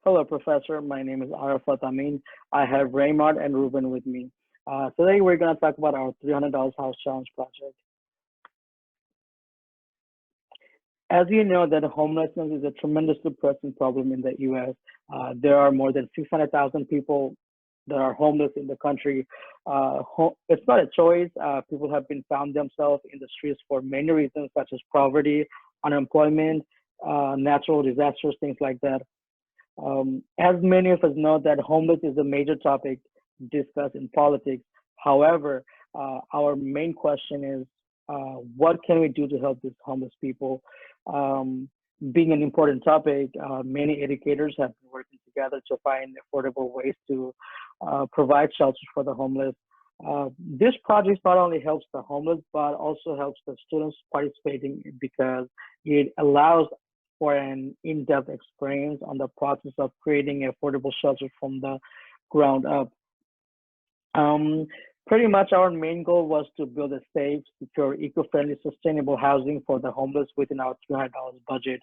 Hello, Professor. My name is Arafat. I have Reymart and Ruben with me. Today, we're going to talk about our $300 House Challenge project. As you know, that homelessness is a tremendously pressing problem in the U.S. There are more than 600,000 people that are homeless in the country. It's not a choice. People have been found themselves in the streets for many reasons, such as poverty, unemployment, natural disasters, things like that. As many of us know, that homeless is a major topic discussed in politics. However, our main question is, what can we do to help these homeless people? Being an important topic, many educators have been working together to find affordable ways to provide shelters for the homeless. This project not only helps the homeless, but also helps the students participating because it allows for an in-depth experience on the process of creating affordable shelter from the ground up. Um, Pretty much our main goal was to build a safe, secure, eco-friendly, sustainable housing for the homeless within our $200 budget.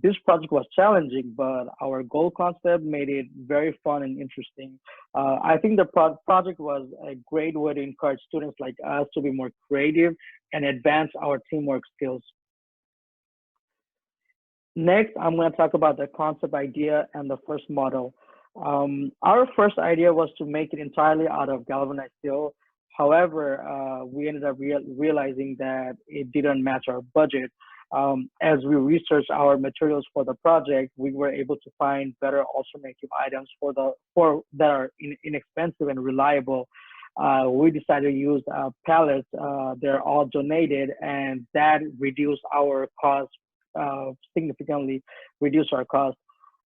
This project was challenging, but our goal concept made it very fun and interesting. I think the project was a great way to encourage students like us to be more creative and advance our teamwork skills. Next, I'm going to talk about the concept idea and the first model. Our first idea was to make it entirely out of galvanized steel. However, we ended up realizing that it didn't match our budget. As we researched our materials for the project, we were able to find better alternative items for that are inexpensive and reliable. We decided to use pallets. They're all donated, and that reduced our cost significantly. Reduce our cost.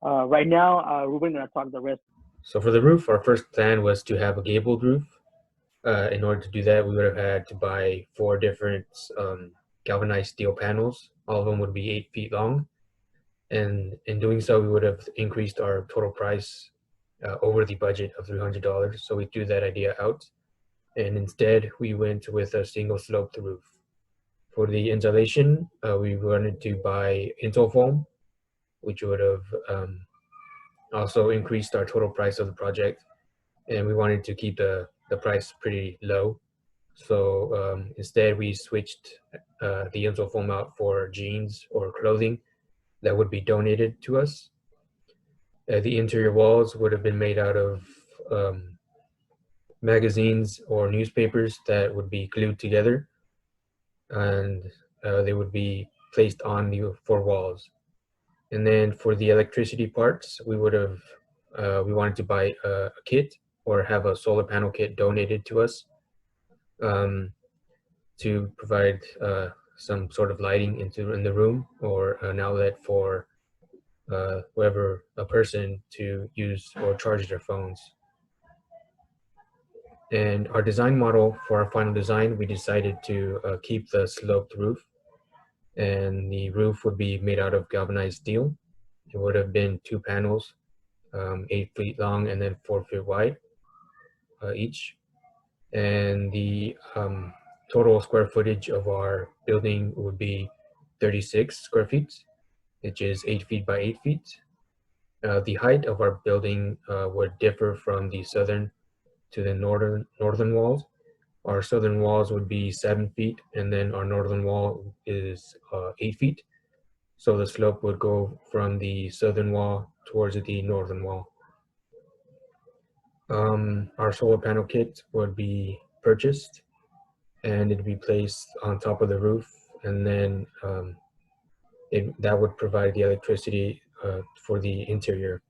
Right now, Ruben gonna talk the rest. So for the roof, our first plan was to have a gabled roof. In order to do that, we would have had to buy four different galvanized steel panels. All of them would be 8 feet long. And in doing so, we would have increased our total price over the budget of $300. So we threw that idea out. And instead, we went with a single sloped roof. For the insulation, we wanted to buy insul foam, which would have also increased our total price of the project, and we wanted to keep the price pretty low. So instead, we switched the insul foam out for jeans or clothing that would be donated to us. The interior walls would have been made out of magazines or newspapers that would be glued together, and they would be placed on the four walls. And then for the electricity parts, we wanted to buy a kit or have a solar panel kit donated to us um, to provide some sort of lighting in the room or an outlet for whoever a person to use or charge their phones. And our design model for our final design, we decided to keep the sloped roof, and the roof would be made out of galvanized steel. It would have been two panels, 8 feet long and then 4 feet wide each. And the total square footage of our building would be 36 square feet, which is 8 feet by 8 feet. The height of our building would differ from the southern to the northern walls. Our southern walls would be 7 feet, and then our northern wall is 8 feet. So the slope would go from the southern wall towards the northern wall. Our solar panel kit would be purchased, and it'd be placed on top of the roof, and then that would provide the electricity for the interior.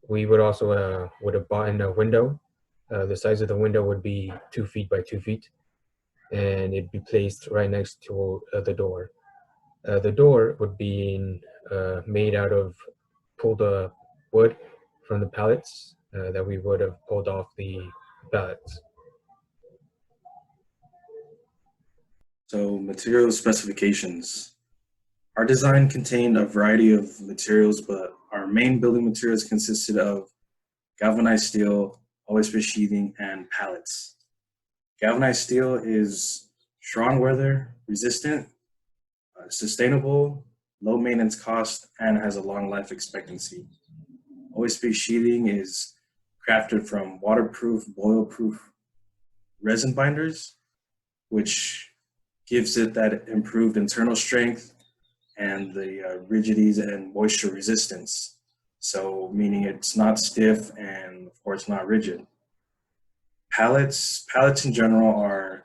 We would also would have bought in a window. The size of the window would be 2 feet by 2 feet, and it'd be placed right next to the door. The door would be made out of pulled wood from the pallets that we would have pulled off the pallets. So material specifications. Our design contained a variety of materials, but our main building materials consisted of galvanized steel, OSB sheathing, and pallets. Galvanized steel is strong weather resistant, sustainable, low maintenance cost, and has a long life expectancy. OSB sheeting is crafted from waterproof, boil-proof resin binders, which gives it that improved internal strength and the rigidities and moisture resistance. So meaning it's not stiff and of course not rigid. Pallets in general are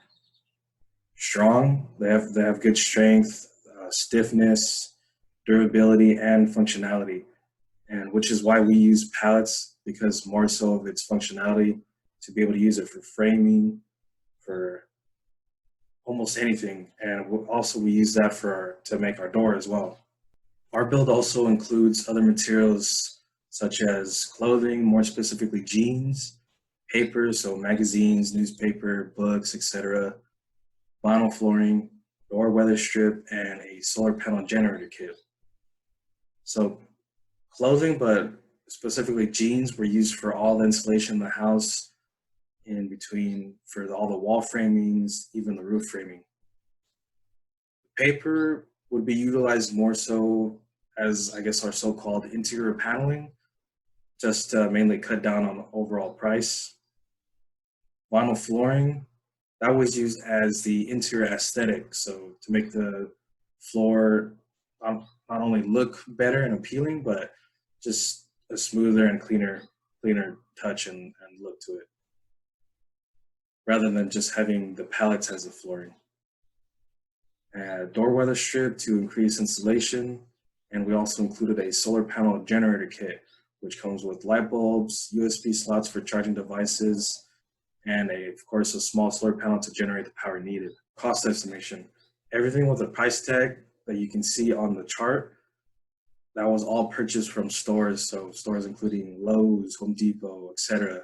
strong. They have good strength, stiffness, durability, and functionality. And which is why we use pallets, because more so of its functionality to be able to use it for framing, for almost anything. And also we use that to make our door as well. Our build also includes other materials such as clothing, more specifically jeans, paper, so magazines, newspaper, books, etc., vinyl flooring, door weather strip, and a solar panel generator kit. So clothing, but specifically jeans, were used for all the insulation in the house, in between for all the wall framings, even the roof framing. Paper would be utilized more so as, I guess, our so-called interior paneling, just to mainly cut down on the overall price. Vinyl flooring, that was used as the interior aesthetic, so to make the floor not only look better and appealing, but just a smoother and cleaner touch and look to it, rather than just having the pallets as the flooring. Door weather strip to increase insulation, and we also included a solar panel generator kit, which comes with light bulbs, USB slots for charging devices, and of course, a small solar panel to generate the power needed. Cost estimation. Everything with a price tag that you can see on the chart, that was all purchased from stores, so stores including Lowe's, Home Depot, etc.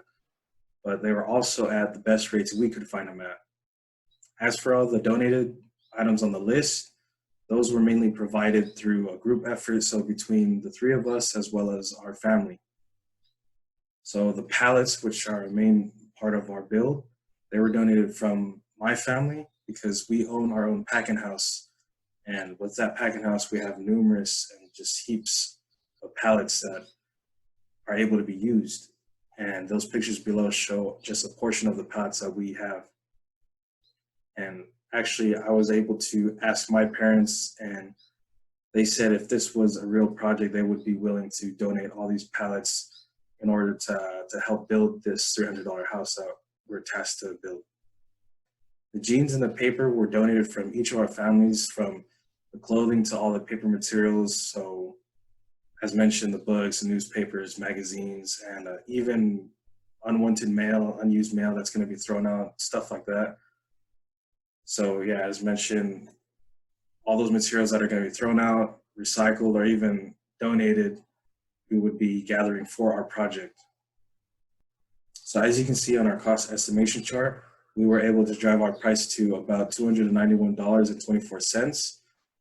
But they were also at the best rates we could find them at. As for all the donated items on the list, those were mainly provided through a group effort, so between the three of us as well as our family. So the pallets, which are a main part of our build, they were donated from my family because we own our own packing house. And with that packing house, we have numerous and just heaps of pallets that are able to be used. And those pictures below show just a portion of the pallets that we have. And actually, I was able to ask my parents, and they said if this was a real project, they would be willing to donate all these pallets in order to help build this $300 house that we're tasked to build. The jeans and the paper were donated from each of our families, from the clothing to all the paper materials. So as mentioned, the books, the newspapers, magazines, and even unwanted mail, unused mail that's going to be thrown out, stuff like that. So yeah, as mentioned, all those materials that are going to be thrown out, recycled, or even donated, we would be gathering for our project. So as you can see on our cost estimation chart, we were able to drive our price to about $291.24.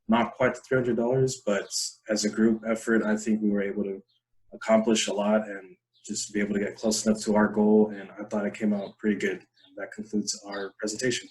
Not quite the $300, but as a group effort, I think we were able to accomplish a lot and just be able to get close enough to our goal. And I thought it came out pretty good. And that concludes our presentation.